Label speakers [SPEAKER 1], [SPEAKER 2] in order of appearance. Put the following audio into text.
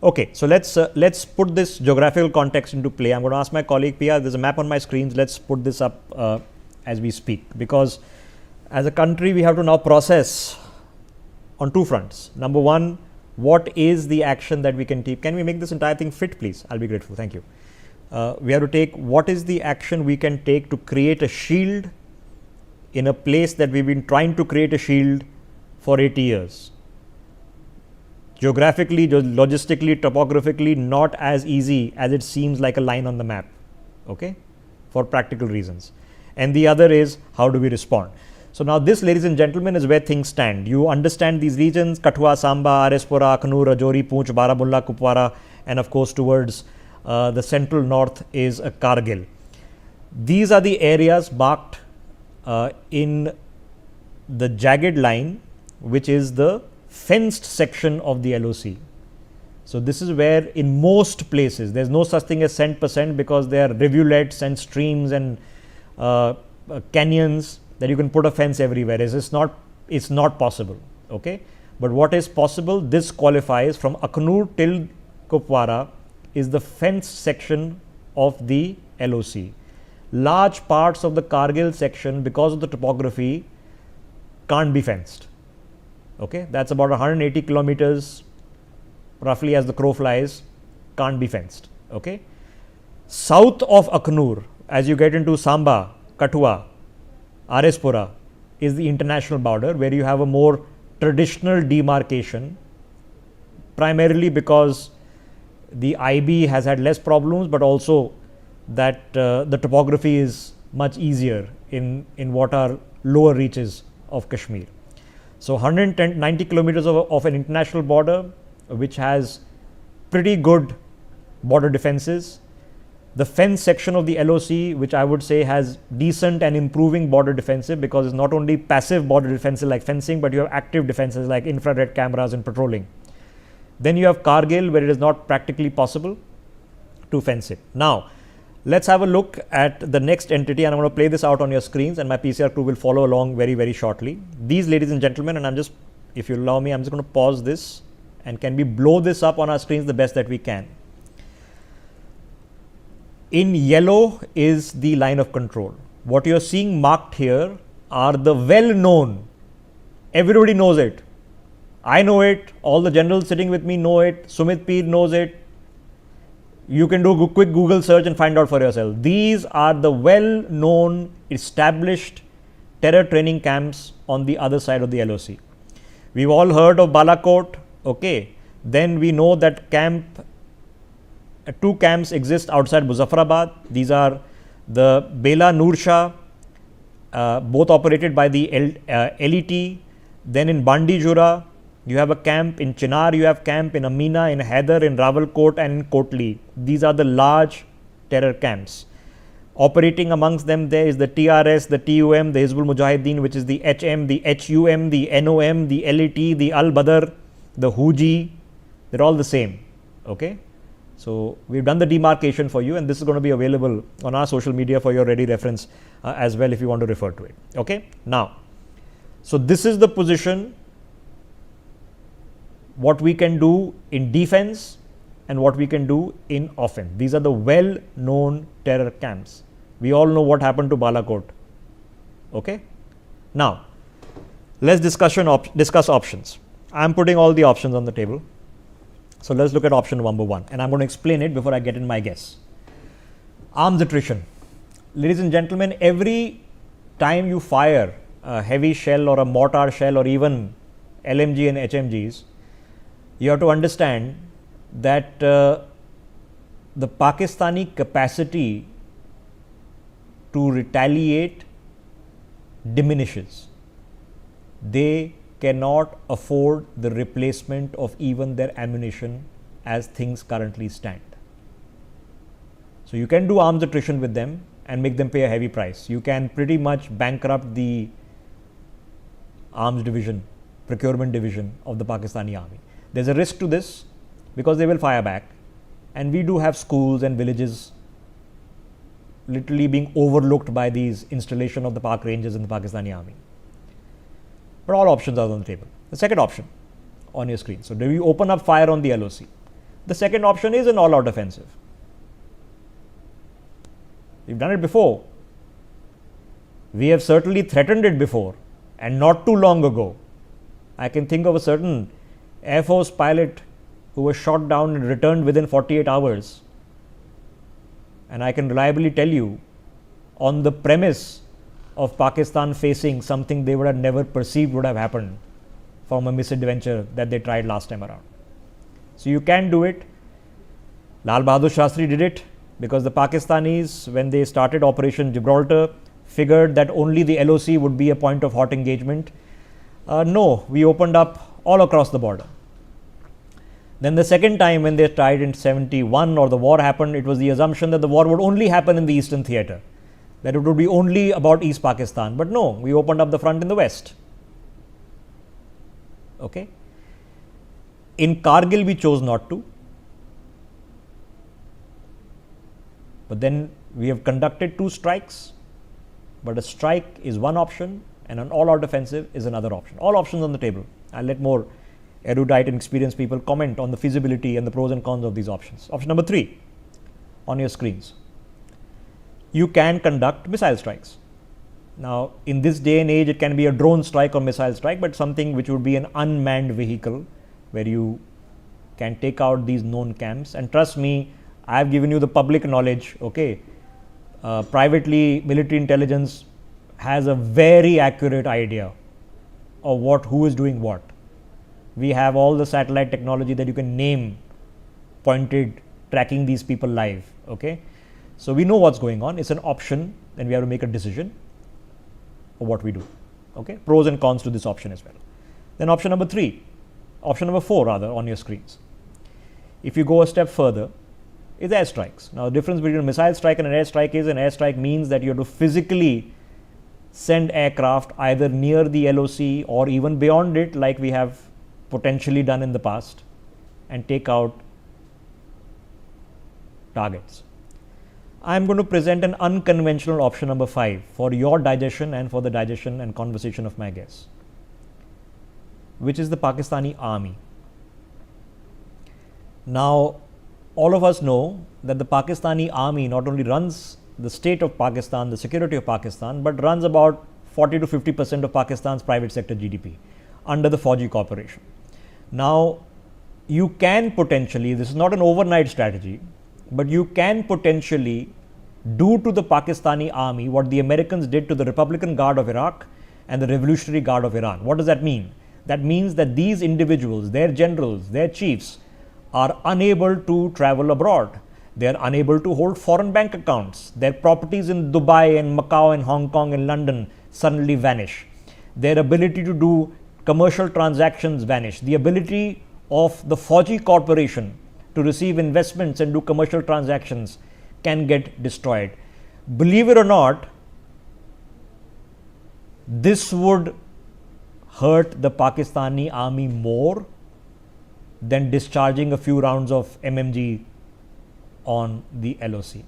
[SPEAKER 1] Okay, so let's put this geographical context into play. I'm going to ask my colleague Pia. There's a map on my screens. Let's put this up as we speak, because as a country we have to now process on two fronts. Number one, what is the action that we can take? Can we make this entire thing fit, please? I'll be grateful. Thank you. We have to take what is the action we can take to create a shield in a place that we've been trying to create a shield for 80 years. Geographically, logistically, topographically, not as easy as it seems like a line on the map, okay, for practical reasons. And the other is, how do we respond? So now this, ladies and gentlemen, is where things stand. You understand these regions: Kathua, Samba, Arespora, Akhnur, Rajouri, Poonch, Baramulla, Kupwara, and of course towards the central north is Kargil. These are the areas marked in the jagged line, which is the fenced section of the LOC. So this is where in most places there's no such thing as %, because there are rivulets and streams and canyons that you can put a fence everywhere. It's not possible, okay. But what is possible, this qualifies from Akhnur till Kupwara is the fenced section of the LOC. Large parts of the Kargil section, because of the topography, can't be fenced. Okay, that's about 180 kilometers, roughly as the crow flies, can't be fenced. Okay, south of Akhnur, as you get into Samba, Kathua, Arespora, is the international border, where you have a more traditional demarcation, primarily because the IB has had less problems, but also that the topography is much easier in what are lower reaches of Kashmir. So 190 kilometers of an international border, which has pretty good border defenses. The fence section of the LOC, which I would say has decent and improving border defensive, because it's not only passive border defensive like fencing, but you have active defenses like infrared cameras and patrolling. Then you have Kargil, where it is not practically possible to fence it. Now, let's have a look at the next entity, and I'm going to play this out on your screens, and my PCR crew will follow along very, very shortly. These, ladies and gentlemen, and if you allow me, I'm just going to pause this, and can we blow this up on our screens the best that we can. In yellow is the line of control. What you're seeing marked here are the well-known, everybody knows it. I know it, all the generals sitting with me know it, Sumit Peer knows it. You can do a quick Google search and find out for yourself. These are the well-known, established terror training camps on the other side of the LOC. We've all heard of Balakot, okay. Then we know that two camps exist outside Muzaffarabad. These are the Bela Noor Shah, both operated by the LET. Then in Bandijura, you have a camp. In Chinar, you have camp. In Amina, in Haider, in Rawalkot, and in Kotli. These are the large terror camps. Operating amongst them, there is the TRS, the TUM, the Hizbul Mujahideen, which is the HM, the HUM, the NOM, the LET, the Al Badr, the Huji. They're all the same. Okay. So we've done the demarcation for you, and this is going to be available on our social media for your ready reference as well, if you want to refer to it. Okay. Now, so this is the position, what we can do in defense and what we can do in offense. These are the well-known terror camps. We all know what happened to Balakot. Okay. Now, let's discuss options. I'm putting all the options on the table. So let's look at option number 1, and I'm going to explain it before I get in my guess. Arms attrition. Ladies and gentlemen, every time you fire a heavy shell or a mortar shell or even LMG and HMGs, you have to understand that the Pakistani capacity to retaliate diminishes. They cannot afford the replacement of even their ammunition as things currently stand. So you can do arms attrition with them and make them pay a heavy price. You can pretty much bankrupt the arms division, procurement division of the Pakistani army. There's a risk to this because they will fire back, and we do have schools and villages literally being overlooked by these installation of the Pak Rangers in the Pakistani army. But all options are on the table. The second option on your screen. So do we open up fire on the LOC? The second option is an all-out offensive. We've done it before. We have certainly threatened it before, and not too long ago. I can think of a certain Air Force pilot who was shot down and returned within 48 hours. And I can reliably tell you, on the premise of Pakistan facing something they would have never perceived would have happened from a misadventure that they tried last time around. So you can do it. Lal Bahadur Shastri did it because the Pakistanis, when they started Operation Gibraltar, figured that only the LOC would be a point of hot engagement. No, we opened up all across the border. Then the second time when they tried in 71 or the war happened, it was the assumption that the war would only happen in the Eastern Theatre, that it would be only about East Pakistan. But no, we opened up the front in the West. Okay. In Kargil, we chose not to. But then we have conducted 2 strikes. But a strike is one option and an all-out offensive is another option. All options on the table. I'll let more erudite and experienced people comment on the feasibility and the pros and cons of these options. Option number 3 on your screens. You can conduct missile strikes. Now, in this day and age, it can be a drone strike or missile strike, but something which would be an unmanned vehicle where you can take out these known camps. And trust me, I've given you the public knowledge, okay. Privately, military intelligence has a very accurate idea of who is doing what. We have all the satellite technology that you can name, pointed, tracking these people live, okay. So we know what's going on. It's an option, and we have to make a decision of what we do, okay. Pros and cons to this option as well. Then option number 4 rather on your screens. If you go a step further, is airstrikes. Now, the difference between a missile strike and an airstrike is an airstrike means that you have to physically send aircraft either near the LOC or even beyond it, like we have potentially done in the past, and take out targets. I am going to present an unconventional option number 5 for your digestion and for the digestion and conversation of my guests, which is the Pakistani army. Now, all of us know that the Pakistani army not only runs the state of Pakistan, the security of Pakistan, but runs about 40 to 50% of Pakistan's private sector GDP under the Fauji Corporation. Now, you can potentially, this is not an overnight strategy, but you can potentially do to the Pakistani army what the Americans did to the Republican Guard of Iraq and the Revolutionary Guard of Iran. What does that mean? That means that these individuals, their generals, their chiefs, are unable to travel abroad. They are unable to hold foreign bank accounts. Their properties in Dubai and Macau and Hong Kong and London suddenly vanish. Their ability to do commercial transactions vanish. The ability of the Fauji Corporation to receive investments and do commercial transactions can get destroyed. Believe it or not, this would hurt the Pakistani army more than discharging a few rounds of MMG on the LOC.